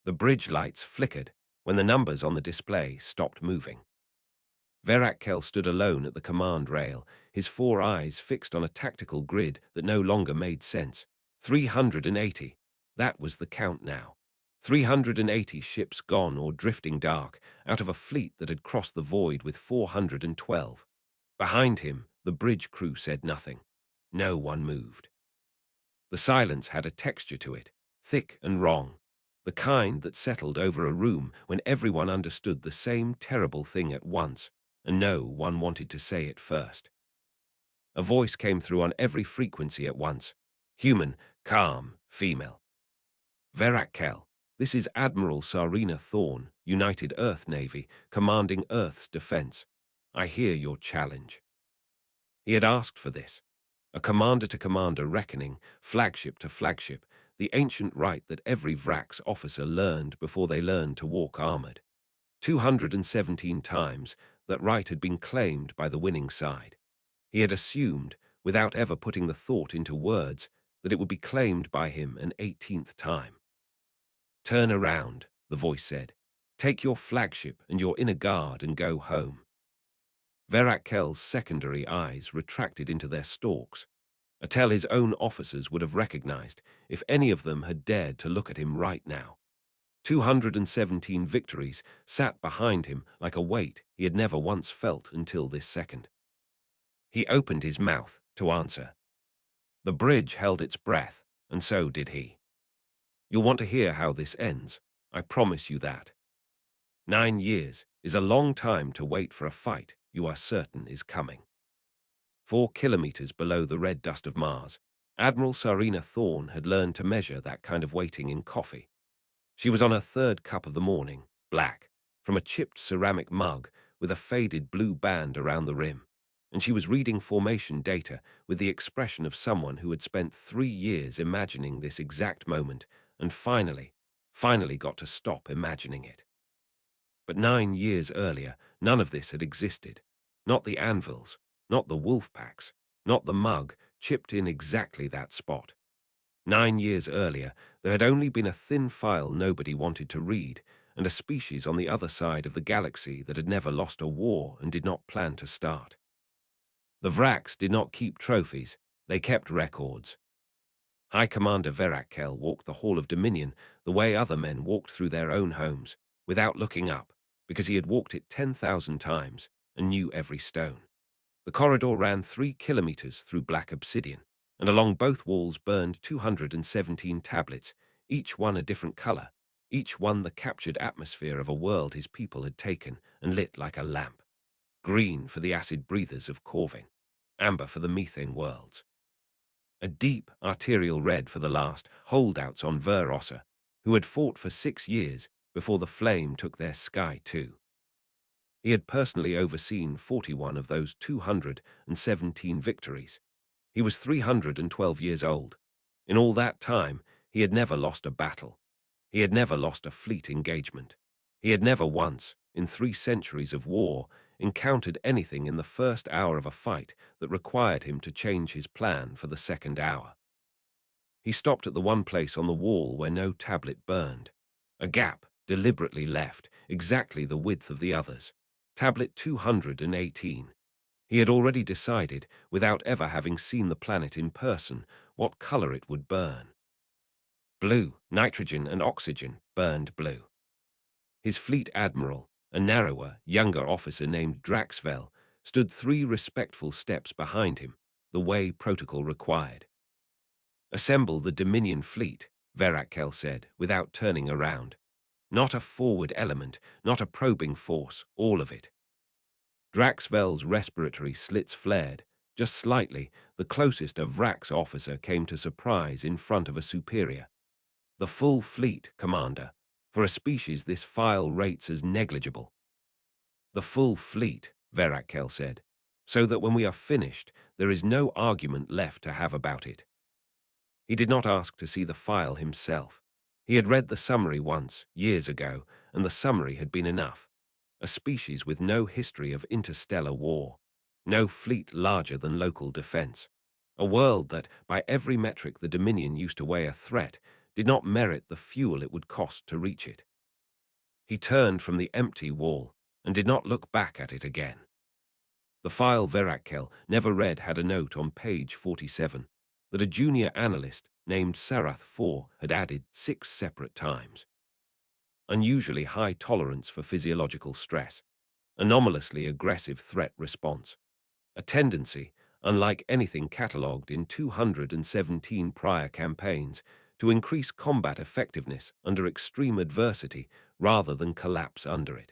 The bridge lights flickered when the numbers on the display stopped moving. Verakkel stood alone at the command rail, his four eyes fixed on a tactical grid that no longer made sense. 380. That was the count now. 380 ships gone or drifting dark, out of a fleet that had crossed the void with 412. Behind him, the bridge crew said nothing. No one moved. The silence had a texture to it, thick and wrong, the kind that settled over a room when everyone understood the same terrible thing at once, and no one wanted to say it first. A voice came through on every frequency at once. Human, calm, female. Verakkel, this is Admiral Sarina Thorne, United Earth Navy, commanding Earth's defense. I hear your challenge. He had asked for this. A commander-to-commander reckoning, flagship to flagship, the ancient right that every Vrax officer learned before they learned to walk armored. 217 times, that right had been claimed by the winning side. He had assumed, without ever putting the thought into words, that it would be claimed by him an 18th time. Turn around, the voice said. Take your flagship and your inner guard and go home. Verakkel's secondary eyes retracted into their stalks, a tell his own officers would have recognized if any of them had dared to look at him right now. 217 victories sat behind him like a weight he had never once felt until this second. He opened his mouth to answer. The bridge held its breath, and so did he. You'll want to hear how this ends, I promise you that. 9 years is a long time to wait for a fight you are certain is coming. 4 kilometers below the red dust of Mars, Admiral Sarina Thorne had learned to measure that kind of waiting in coffee. She was on her third cup of the morning, black, from a chipped ceramic mug with a faded blue band around the rim, and she was reading formation data with the expression of someone who had spent 3 years imagining this exact moment and finally got to stop imagining it. But 9 years earlier, none of this had existed. Not the anvils, not the wolf packs, not the mug chipped in exactly that spot. 9 years earlier, there had only been a thin file nobody wanted to read, and a species on the other side of the galaxy that had never lost a war and did not plan to start. The Vrax did not keep trophies, they kept records. High Commander Verakkel walked the Hall of Dominion the way other men walked through their own homes, without looking up, because he had walked it 10,000 times and knew every stone. The corridor ran 3 kilometers through black obsidian, and along both walls burned 217 tablets, each one a different color, each one the captured atmosphere of a world his people had taken and lit like a lamp. Green for the acid breathers of Corvin, amber for the methane worlds. A deep arterial red for the last holdouts on Ver Ossa, who had fought for 6 years before the flame took their sky too. He had personally overseen 41 of those 217 victories. He was 312 years old. In all that time, he had never lost a battle. He had never lost a fleet engagement. He had never once, in 3 centuries of war, encountered anything in the first hour of a fight that required him to change his plan for the second hour. He stopped at the one place on the wall where no tablet burned. A gap, deliberately left, exactly the width of the others. Tablet 218. He had already decided, without ever having seen the planet in person, what color it would burn. Blue, nitrogen and oxygen burned blue. His fleet admiral, a narrower, younger officer named Draxvel, stood 3 respectful steps behind him, the way protocol required. Assemble the Dominion fleet, Verakkel said, without turning around. Not a forward element, not a probing force, all of it. Draxvel's respiratory slits flared. Just slightly, the closest a Vrax officer came to surprise in front of a superior. The full fleet, Commander. For a species this file rates as negligible. The full fleet, Verakkel said, so that when we are finished, there is no argument left to have about it. He did not ask to see the file himself. He had read the summary once, years ago, and the summary had been enough. A species with no history of interstellar war, no fleet larger than local defense. A world that, by every metric the Dominion used to weigh a threat, did not merit the fuel it would cost to reach it. He turned from the empty wall and did not look back at it again. The file Verakkel never read had a note on page 47 that a junior analyst named Sarath IV had added 6 separate times. Unusually high tolerance for physiological stress, anomalously aggressive threat response, a tendency, unlike anything catalogued in 217 prior campaigns, to increase combat effectiveness under extreme adversity rather than collapse under it.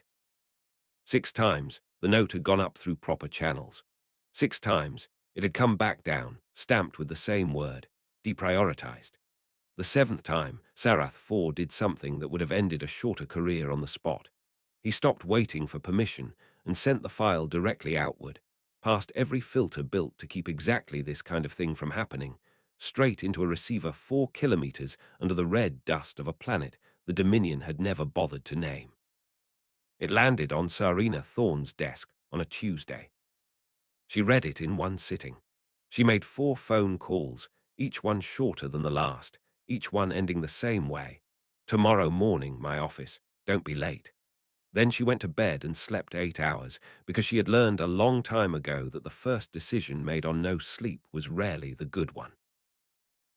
6 times, the note had gone up through proper channels. 6 times, it had come back down, stamped with the same word, deprioritized. The 7th time, Sarath IV did something that would have ended a shorter career on the spot. He stopped waiting for permission and sent the file directly outward, past every filter built to keep exactly this kind of thing from happening, straight into a receiver 4 kilometers under the red dust of a planet the Dominion had never bothered to name. It landed on Sarina Thorne's desk on a Tuesday. She read it in one sitting. She made 4 phone calls, each one shorter than the last, each one ending the same way. "Tomorrow morning, my office. Don't be late." Then she went to bed and slept 8 hours, because she had learned a long time ago that the first decision made on no sleep was rarely the good one.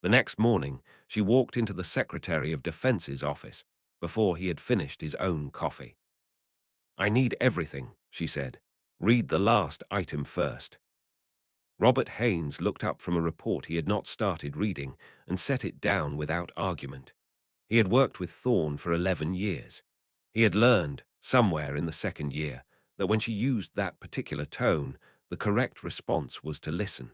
The next morning, she walked into the Secretary of Defense's office, before he had finished his own coffee. "I need everything," she said. "Read the last item first." Robert Haynes looked up from a report he had not started reading and set it down without argument. He had worked with Thorne for 11 years. He had learned, somewhere in the 2nd year, that when she used that particular tone, the correct response was to listen.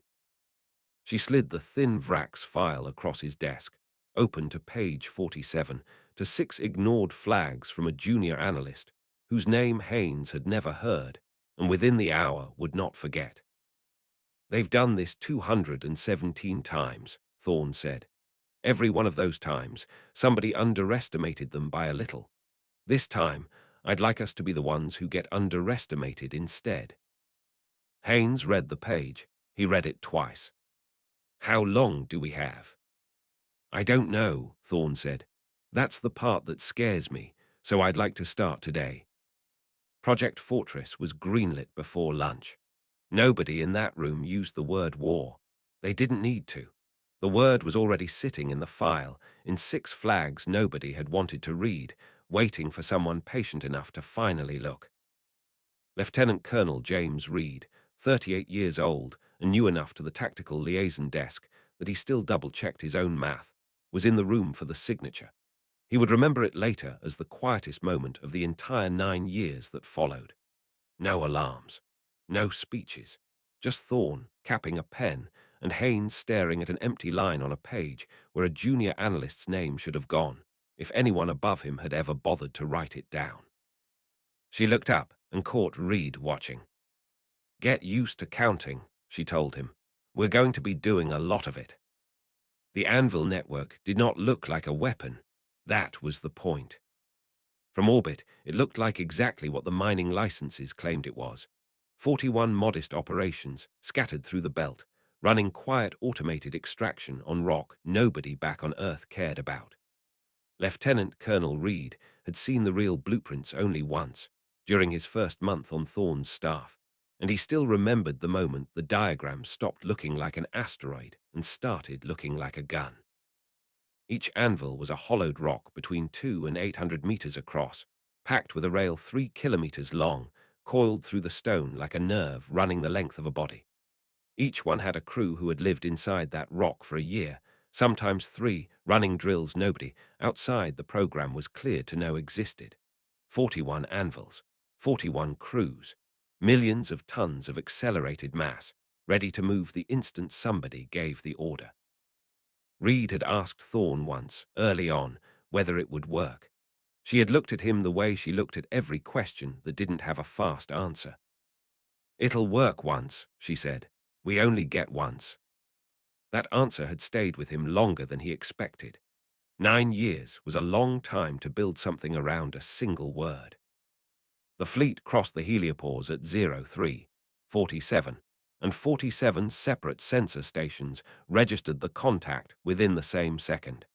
She slid the thin Vrax file across his desk, opened to page 47, to 6 ignored flags from a junior analyst, whose name Haynes had never heard, and within the hour would not forget. "They've done this 217 times, Thorne said. Every one of those times, somebody underestimated them by a little. This time, I'd like us to be the ones who get underestimated instead." Haynes read the page. He read it twice. "How long do we have?" "I don't know," Thorne said. "That's the part that scares me, so I'd like to start today." Project Fortress was greenlit before lunch. Nobody in that room used the word war. They didn't need to. The word was already sitting in the file, in 6 flags nobody had wanted to read, waiting for someone patient enough to finally look. Lieutenant Colonel James Reed, 38 years old and new enough to the tactical liaison desk that he still double-checked his own math, was in the room for the signature. He would remember it later as the quietest moment of the entire 9 years that followed. No alarms, no speeches, just Thorne capping a pen and Haynes staring at an empty line on a page where a junior analyst's name should have gone, if anyone above him had ever bothered to write it down. She looked up and caught Reed watching. "Get used to counting," she told him. "We're going to be doing a lot of it." The Anvil network did not look like a weapon. That was the point. From orbit, it looked like exactly what the mining licenses claimed it was. 41 modest operations scattered through the belt, running quiet automated extraction on rock nobody back on Earth cared about. Lieutenant Colonel Reed had seen the real blueprints only once, during his first month on Thorne's staff, and he still remembered the moment the diagram stopped looking like an asteroid and started looking like a gun. Each anvil was a hollowed rock between 2 and 800 meters across, packed with a rail 3 kilometers long, coiled through the stone like a nerve running the length of a body. Each one had a crew who had lived inside that rock for a year, sometimes 3, running drills nobody outside the program was cleared to know existed. 41 anvils, 41 crews, millions of tons of accelerated mass, ready to move the instant somebody gave the order. Reed had asked Thorne once, early on, whether it would work. She had looked at him the way she looked at every question that didn't have a fast answer. "It'll work once," she said. "We only get once." That answer had stayed with him longer than he expected. 9 years was a long time to build something around a single word. The fleet crossed the heliopause at 03, 47, and 47 separate sensor stations registered the contact within the same second.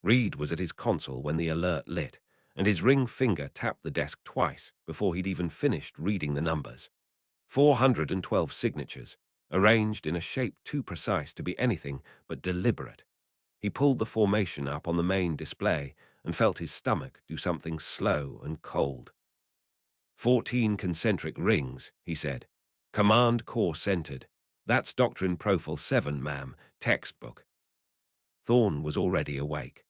Reed was at his console when the alert lit, and his ring finger tapped the desk twice before he'd even finished reading the numbers. 412 signatures, arranged in a shape too precise to be anything but deliberate. He pulled the formation up on the main display and felt his stomach do something slow and cold. 14 concentric rings, he said. Command Core centered. That's Doctrine Profile 7, ma'am, textbook. Thorne was already awake.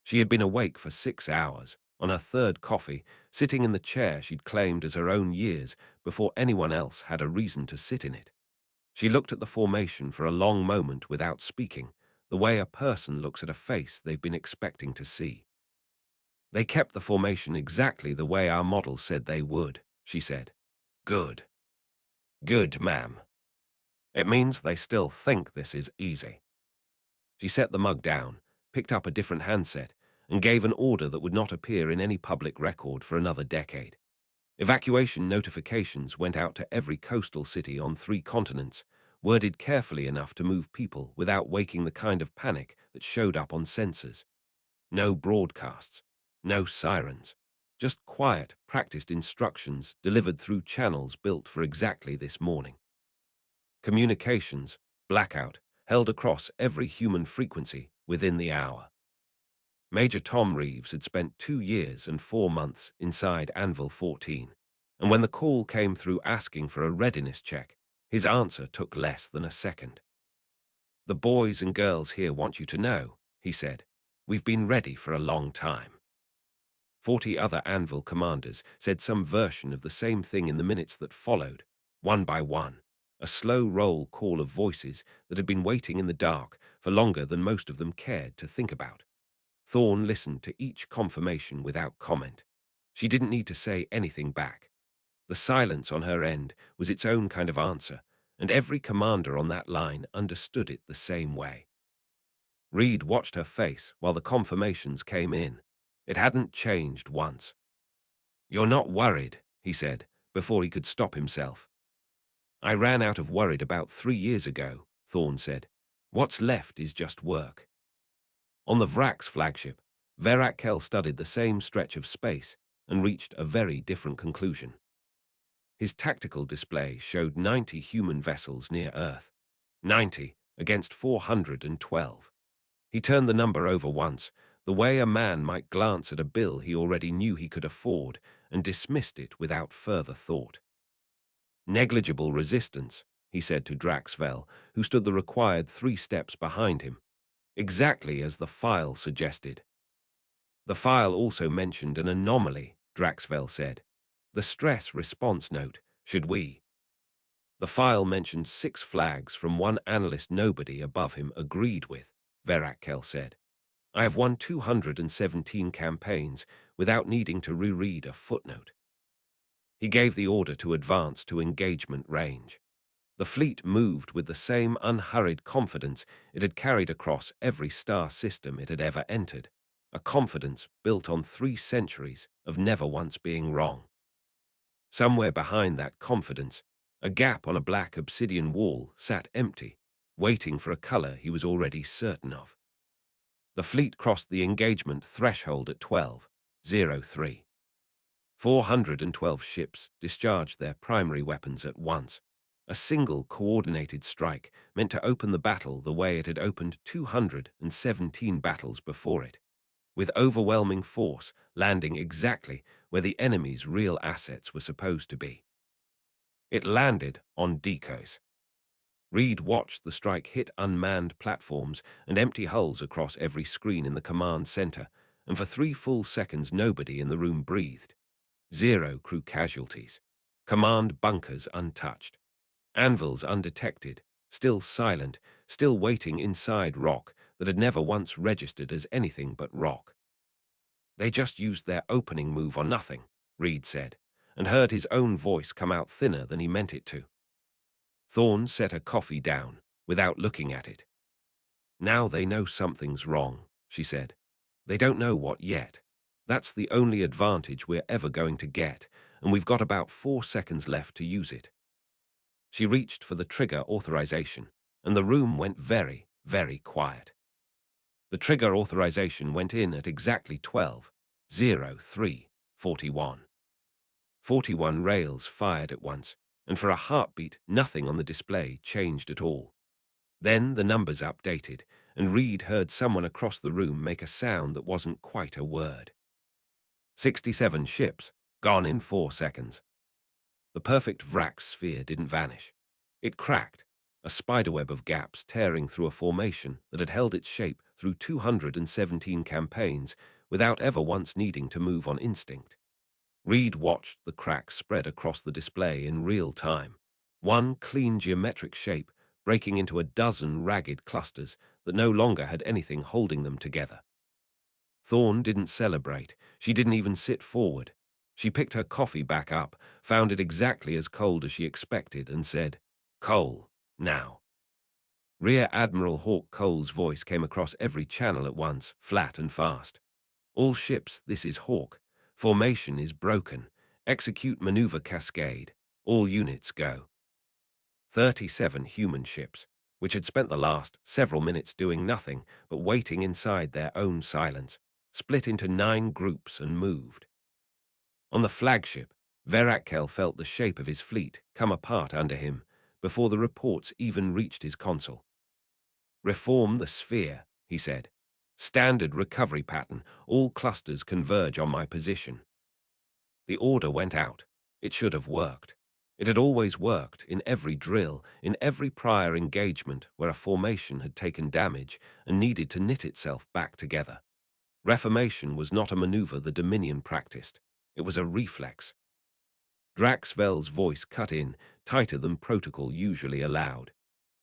She had been awake for 6 hours, on her third coffee, sitting in the chair she'd claimed as her own years before anyone else had a reason to sit in it. She looked at the formation for a long moment without speaking, the way a person looks at a face they've been expecting to see. They kept the formation exactly the way our model said they would, she said. Good. Good, ma'am. It means they still think this is easy. She set the mug down, picked up a different handset, and gave an order that would not appear in any public record for another decade. Evacuation notifications went out to every coastal city on 3 continents, worded carefully enough to move people without waking the kind of panic that showed up on sensors. No broadcasts, no sirens, just quiet, practiced instructions delivered through channels built for exactly this morning. Communications, blackout, held across every human frequency within the hour. Major Tom Reeves had spent 2 years and 4 months inside Anvil 14, and when the call came through asking for a readiness check, his answer took less than a second. The boys and girls here want you to know, he said. We've been ready for a long time. 40 other Anvil commanders said some version of the same thing in the minutes that followed, one by one, a slow roll call of voices that had been waiting in the dark for longer than most of them cared to think about. Thorne listened to each confirmation without comment. She didn't need to say anything back. The silence on her end was its own kind of answer, and every commander on that line understood it the same way. Reed watched her face while the confirmations came in. It hadn't changed once. You're not worried, he said, before he could stop himself. I ran out of worried about 3 years ago, Thorne said. What's left is just work. On the Vrax flagship, Verak studied the same stretch of space and reached a very different conclusion. His tactical display showed 90 human vessels near Earth. 90 against 412. He turned the number over once, the way a man might glance at a bill he already knew he could afford, and dismissed it without further thought. Negligible resistance, he said to Draxvel, who stood the required 3 steps behind him, exactly as the file suggested. The file also mentioned an anomaly, Draxvel said. The stress response note, should we? The file mentioned 6 flags from one analyst nobody above him agreed with, Verak said. I have won 217 campaigns without needing to reread a footnote. He gave the order to advance to engagement range. The fleet moved with the same unhurried confidence it had carried across every star system it had ever entered, a confidence built on 3 centuries of never once being wrong. Somewhere behind that confidence, a gap on a black obsidian wall sat empty, waiting for a color he was already certain of. The fleet crossed the engagement threshold at 12:03. 412 ships discharged their primary weapons at once. A single coordinated strike meant to open the battle the way it had opened 217 battles before it, with overwhelming force landing exactly where the enemy's real assets were supposed to be. It landed on decoys. Reed watched the strike hit unmanned platforms and empty hulls across every screen in the command center, and for 3 full seconds nobody in the room breathed. 0 crew casualties. Command bunkers untouched. Anvils undetected, still silent, still waiting inside rock that had never once registered as anything but rock. They just used their opening move on nothing, Reed said, and heard his own voice come out thinner than he meant it to. Thorne set her coffee down, without looking at it. Now they know something's wrong, she said. They don't know what yet. That's the only advantage we're ever going to get, and we've got about 4 seconds left to use it. She reached for the trigger authorization, and the room went very, very quiet. The trigger authorization went in at exactly 12:03:41. 41 rails fired at once, and for a heartbeat, nothing on the display changed at all. Then the numbers updated, and Reed heard someone across the room make a sound that wasn't quite a word. 67 ships, gone in 4 seconds. The perfect Vrax sphere didn't vanish. It cracked, a spiderweb of gaps tearing through a formation that had held its shape through 217 campaigns without ever once needing to move on instinct. Reed watched the cracks spread across the display in real time, one clean geometric shape breaking into a dozen ragged clusters that no longer had anything holding them together. Thorne didn't celebrate. She didn't even sit forward. She picked her coffee back up, found it exactly as cold as she expected, and said, "Cole, now." Rear Admiral Hawk Cole's voice came across every channel at once, flat and fast. "All ships, this is Hawk. Formation is broken. Execute maneuver cascade. All units go." 37 human ships, which had spent the last several minutes doing nothing but waiting inside their own silence, split into 9 groups and moved. On the flagship, Verakkel felt the shape of his fleet come apart under him before the reports even reached his console. "Reform the sphere," he said. "Standard recovery pattern. All clusters converge on my position." The order went out. It should have worked. It had always worked in every drill, in every prior engagement where a formation had taken damage and needed to knit itself back together. Reformation was not a maneuver the Dominion practiced. It was a reflex. Draxvel's voice cut in, tighter than protocol usually allowed.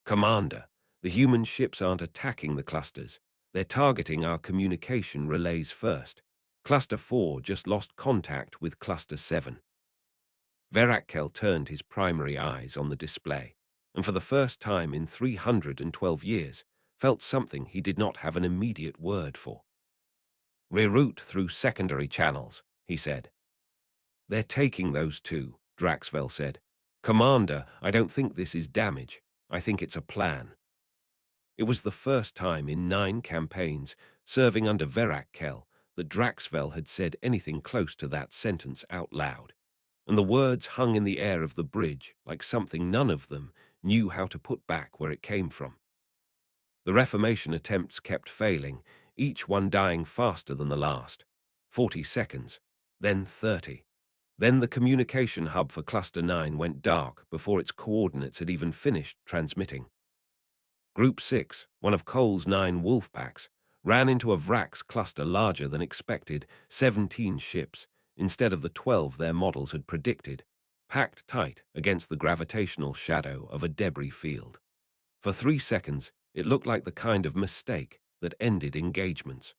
"Commander, the human ships aren't attacking the clusters. They're targeting our communication relays first. Cluster 4 just lost contact with Cluster 7. Verakkel turned his primary eyes on the display, and for the first time in 312 years, felt something he did not have an immediate word for. "Reroute through secondary channels," he said. "They're taking those too," Draxvel said. "Commander, I don't think this is damage. I think it's a plan." It was the first time in 9 campaigns, serving under Verakkel, that Draxvel had said anything close to that sentence out loud, and the words hung in the air of the bridge like something none of them knew how to put back where it came from. The Reformation attempts kept failing, each one dying faster than the last. 40 seconds, then 30. Then the communication hub for Cluster 9 went dark before its coordinates had even finished transmitting. Group 6, one of Cole's 9 wolf packs, ran into a Vrax cluster larger than expected, 17 ships, instead of the 12 their models had predicted, packed tight against the gravitational shadow of a debris field. For 3 seconds, it looked like the kind of mistake that ended engagements.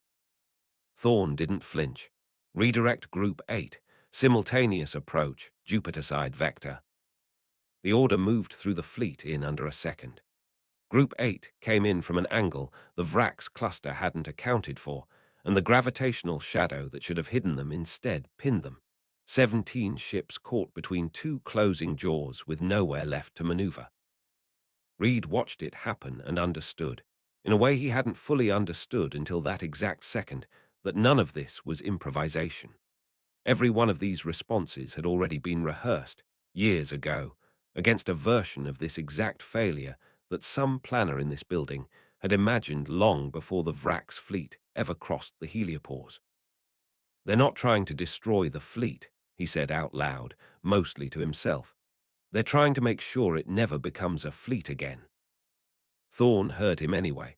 Thorne didn't flinch. "Redirect Group 8, simultaneous approach, Jupiter side vector." The order moved through the fleet in under a second. Group 8 came in from an angle the Vrax cluster hadn't accounted for, and the gravitational shadow that should have hidden them instead pinned them. 17 ships caught between 2 closing jaws with nowhere left to maneuver. Reed watched it happen and understood, in a way he hadn't fully understood until that exact second, that none of this was improvisation. Every one of these responses had already been rehearsed, years ago, against a version of this exact failure that some planner in this building had imagined long before the Vrax fleet ever crossed the heliopause. "They're not trying to destroy the fleet," he said out loud, mostly to himself. "They're trying to make sure it never becomes a fleet again." Thorne heard him anyway.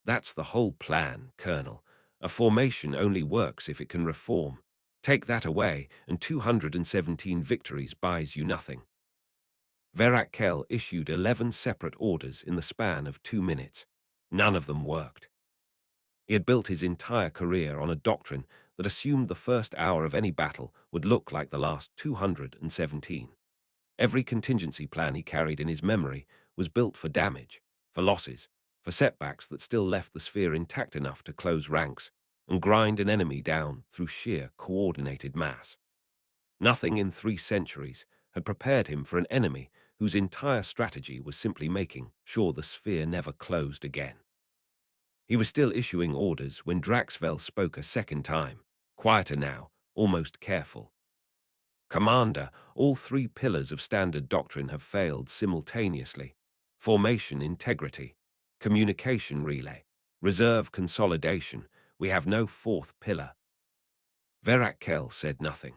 "That's the whole plan, Colonel. A formation only works if it can reform. Take that away, and 217 victories buys you nothing." Verakkel issued 11 separate orders in the span of 2 minutes. None of them worked. He had built his entire career on a doctrine that assumed the first hour of any battle would look like the last 217. Every contingency plan he carried in his memory was built for damage, for losses, for setbacks that still left the sphere intact enough to close ranks and grind an enemy down through sheer coordinated mass. Nothing in 3 centuries had prepared him for an enemy whose entire strategy was simply making sure the sphere never closed again. He was still issuing orders when Draxvel spoke a second time, quieter now, almost careful. Commander, all three pillars of standard doctrine have failed simultaneously. Formation integrity, communication relay, reserve consolidation. We have no fourth pillar. Verakkel said nothing.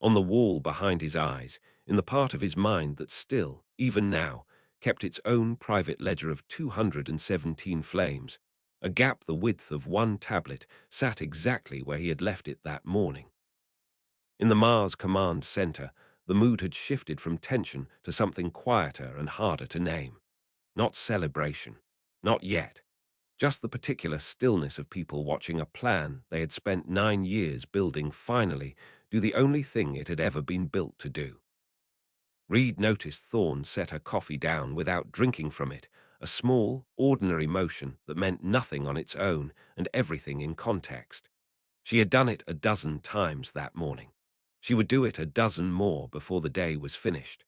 On the wall behind his eyes, in the part of his mind that still, even now, kept its own private ledger of 217 flames, a gap the width of one tablet sat exactly where he had left it that morning. In the Mars Command Center, the mood had shifted from tension to something quieter and harder to name. Not celebration. Not yet. Just the particular stillness of people watching a plan they had spent 9 years building finally do the only thing it had ever been built to do. Reed noticed Thorne set her coffee down without drinking from it, a small, ordinary motion that meant nothing on its own and everything in context. She had done it a dozen times that morning. She would do it a dozen more before the day was finished.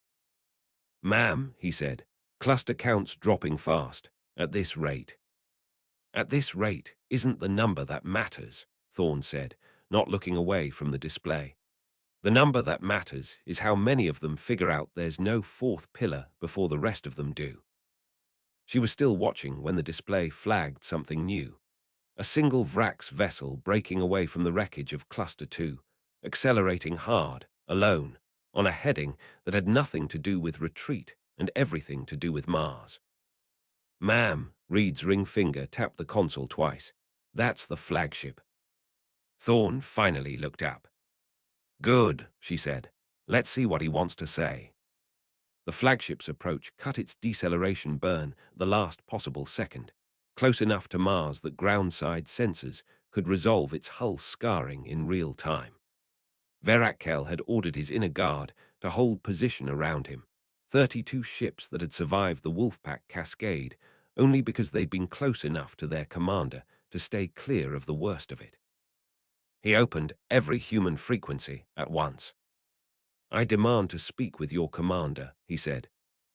"Ma'am," he said, "cluster counts dropping fast. At this rate." "At this rate isn't the number that matters," Thorne said, not looking away from the display. "The number that matters is how many of them figure out there's no fourth pillar before the rest of them do." She was still watching when the display flagged something new. A single Vrax vessel breaking away from the wreckage of Cluster 2, accelerating hard, alone, on a heading that had nothing to do with retreat and everything to do with Mars. "Ma'am," Reed's ring finger tapped the console twice. "That's the flagship." Thorne finally looked up. "Good," she said. "Let's see what he wants to say." The flagship's approach cut its deceleration burn the last possible second, close enough to Mars that ground-side sensors could resolve its hull scarring in real time. Verakkel had ordered his inner guard to hold position around him, 32 ships that had survived the Wolfpack cascade only because they'd been close enough to their commander to stay clear of the worst of it. He opened every human frequency at once. "I demand to speak with your commander," he said.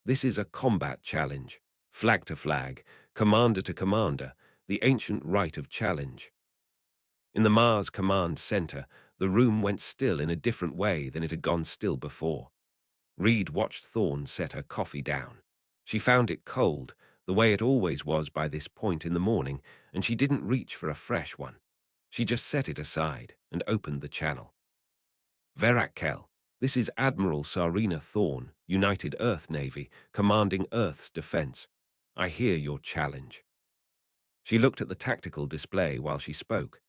"This is a combat challenge. Flag to flag, commander to commander, the ancient right of challenge." In the Mars Command Center, the room went still in a different way than it had gone still before. Reed watched Thorne set her coffee down. She found it cold, the way it always was by this point in the morning, and she didn't reach for a fresh one. She just set it aside and opened the channel. "Verakkel, this is Admiral Sarina Thorne, United Earth Navy, commanding Earth's defense. I hear your challenge." She looked at the tactical display while she spoke.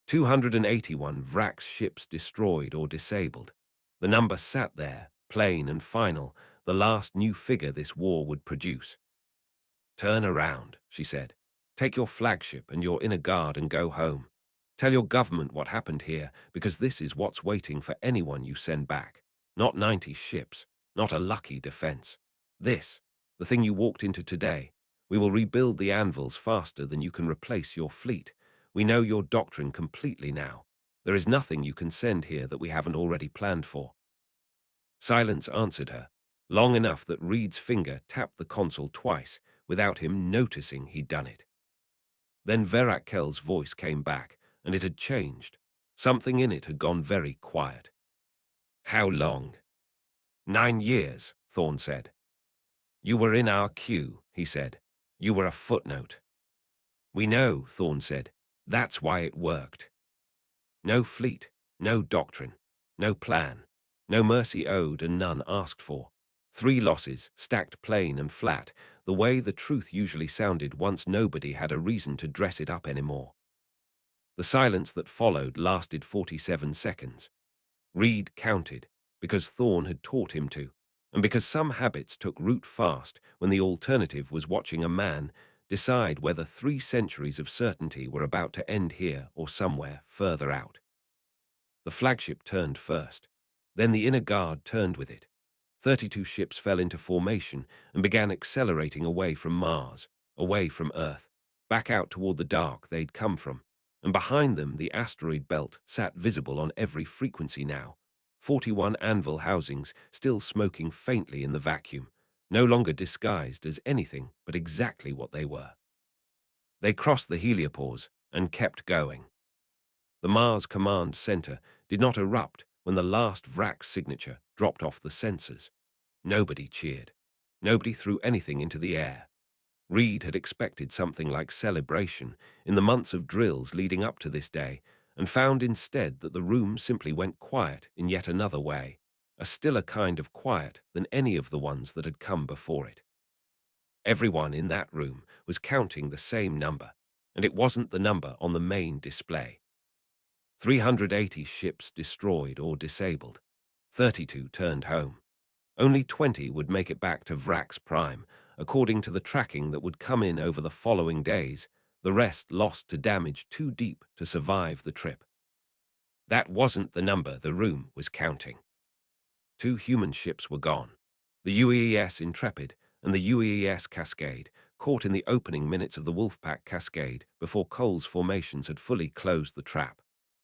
281 Vrax ships destroyed or disabled. The number sat there, plain and final, the last new figure this war would produce. "Turn around," she said. "Take your flagship and your inner guard and go home. Tell your government what happened here, because this is what's waiting for anyone you send back. Not 90 ships, not a lucky defense. This, the thing you walked into today. We will rebuild the anvils faster than you can replace your fleet. We know your doctrine completely now. There is nothing you can send here that we haven't already planned for." Silence answered her, long enough that Reed's finger tapped the console twice without him noticing he'd done it. Then Verakkel's voice came back, and it had changed. Something in it had gone very quiet. "How long?" "9 years, Thorne said. "You were in our queue," he said. "You were a footnote." "We know," Thorne said. "That's why it worked." No fleet, no doctrine, no plan, no mercy owed and none asked for. 3 losses, stacked plain and flat, the way the truth usually sounded once nobody had a reason to dress it up anymore. The silence that followed lasted 47 seconds. Reed counted, because Thorne had taught him to, and because some habits took root fast when the alternative was watching a man decide whether 3 centuries of certainty were about to end here or somewhere further out. The flagship turned first. Then the inner guard turned with it. 32 ships fell into formation and began accelerating away from Mars, away from Earth, back out toward the dark they'd come from. And behind them, the asteroid belt sat visible on every frequency now. 41 anvil housings still smoking faintly in the vacuum, no longer disguised as anything but exactly what they were. They crossed the heliopause and kept going. The Mars Command Center did not erupt when the last VRAC signature dropped off the sensors. Nobody cheered. Nobody threw anything into the air. Reed had expected something like celebration in the months of drills leading up to this day, and found instead that the room simply went quiet in yet another way, a stiller kind of quiet than any of the ones that had come before it. Everyone in that room was counting the same number, and it wasn't the number on the main display. 380 ships destroyed or disabled. 32 turned home. Only 20 would make it back to Vrax Prime, according to the tracking that would come in over the following days, the rest lost to damage too deep to survive the trip. That wasn't the number the room was counting. 2 human ships were gone. The UES Intrepid and the UES Cascade, caught in the opening minutes of the Wolfpack Cascade before Cole's formations had fully closed the trap.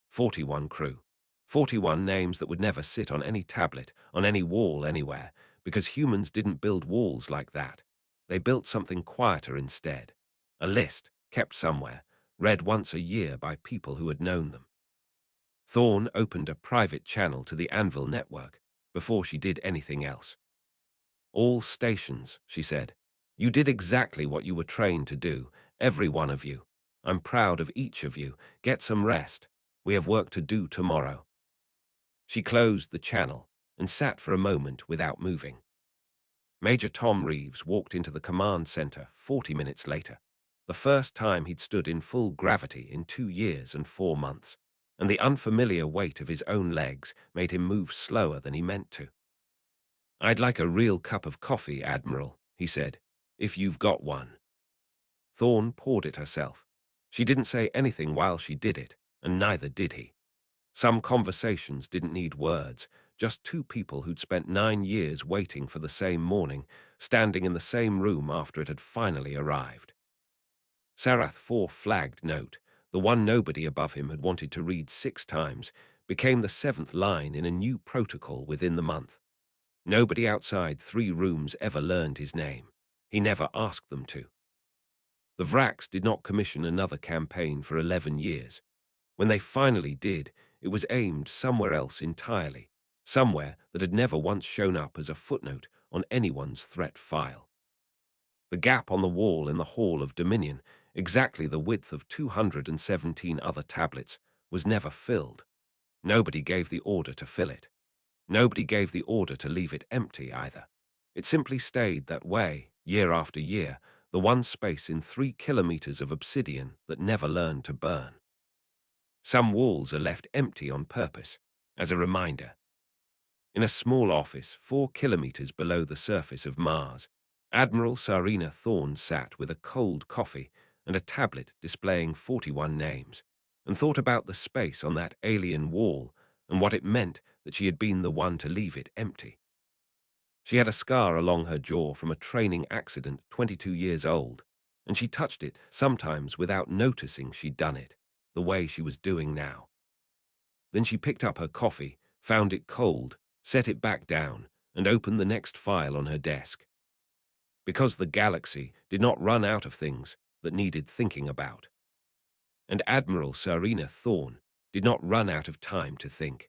41 crew. 41 names that would never sit on any tablet, on any wall anywhere, because humans didn't build walls like that. They built something quieter instead. A list, kept somewhere, read once a year by people who had known them. Thorne opened a private channel to the Anvil network before she did anything else. "All stations," she said. "You did exactly what you were trained to do, every one of you. I'm proud of each of you. Get some rest. We have work to do tomorrow." She closed the channel and sat for a moment without moving. Major Tom Reeves walked into the command center 40 minutes later, the first time he'd stood in full gravity in 2 years and 4 months, and the unfamiliar weight of his own legs made him move slower than he meant to. "I'd like a real cup of coffee, Admiral," he said, "if you've got one." Thorne poured it herself. She didn't say anything while she did it, and neither did he. Some conversations didn't need words, just 2 people who'd spent 9 years waiting for the same morning, standing in the same room after it had finally arrived. Sarath 4 flagged note, the one nobody above him had wanted to read 6 times, became the 7th line in a new protocol within the month. Nobody outside 3 rooms ever learned his name. He never asked them to. The Vrax did not commission another campaign for 11 years. When they finally did, it was aimed somewhere else entirely, somewhere that had never once shown up as a footnote on anyone's threat file. The gap on the wall in the Hall of Dominion, exactly the width of 217 other tablets, was never filled. Nobody gave the order to fill it. Nobody gave the order to leave it empty either. It simply stayed that way, year after year, the one space in 3 kilometers of obsidian that never learned to burn. Some walls are left empty on purpose, as a reminder. In a small office 4 kilometers below the surface of Mars, Admiral Sarina Thorne sat with a cold coffee and a tablet displaying 41 names, and thought about the space on that alien wall and what it meant that she had been the one to leave it empty. She had a scar along her jaw from a training accident 22 years old, and she touched it sometimes without noticing she'd done it, the way she was doing now. Then she picked up her coffee, found it cold, set it back down, and opened the next file on her desk. Because the galaxy did not run out of things that needed thinking about. And Admiral Sarina Thorne did not run out of time to think.